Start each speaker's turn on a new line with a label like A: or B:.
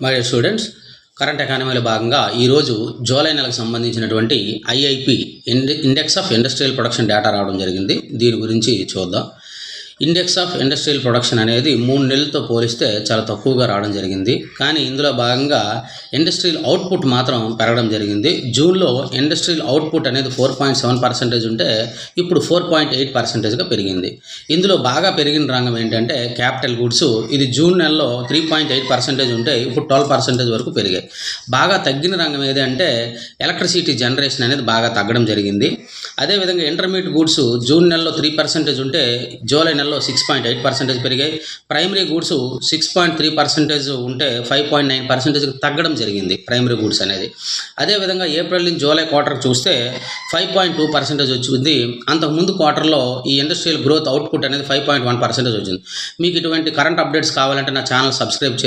A: My students, current ఎకానమీలో భాగంగా ఈరోజు జూలై నెలకు సంబంధించినటువంటి IIP index of industrial production data రావడం జరిగింది. దీని గురించి చూద్దాం. ఇండెక్స్ ఆఫ్ ఇండస్ట్రియల్ ప్రొడక్షన్ అనేది 3 నెలలతో పోలిస్తే చాలా తక్కువగా రావడం జరిగింది. కానీ ఇందులో భాగంగా ఇండస్ట్రియల్ అవుట్పుట్ మాత్రం పెరగడం జరిగింది. జూన్లో ఇండస్ట్రియల్ అవుట్పుట్ అనేది 4.7% ఉంటే ఇప్పుడు 4.8%గా పెరిగింది. ఇందులో బాగా పెరిగిన రంగం ఏంటంటే క్యాపిటల్ గూడ్స్. ఇది జూన్ నెలలో 3.8% ఉంటే ఇప్పుడు 12% వరకు పెరిగాయి. బాగా తగ్గిన రంగం ఏది అంటే ఎలక్ట్రిసిటీ జనరేషన్ అనేది బాగా తగ్గడం జరిగింది. అదేవిధంగా ఇంటర్మీడియట్ గూడ్స్ జూన్ నెలలో 3% ఉంటే జూలై నెలలో 6.8% పెరిగాయి. ప్రైమరీ గూడ్స్ 6.3% ఉంటే 5.9% తగ్గడం జరిగింది ప్రైమరీ గూడ్స్ అనేది. అదేవిధంగా ఏప్రిల్ నుంచి జూలై క్వార్టర్ చూస్తే 5.2% వచ్చింది. అంతకుముందు క్వార్టర్లో ఈ ఇండస్ట్రియల్ గ్రోత్ అవుట్పుట్ అనేది 5.1% వచ్చింది. మీకు ఇటువంటి కరెంట్ అప్డేట్స్ కావాలంటే నా ఛానల్ సబ్స్క్రైబ్ చేసి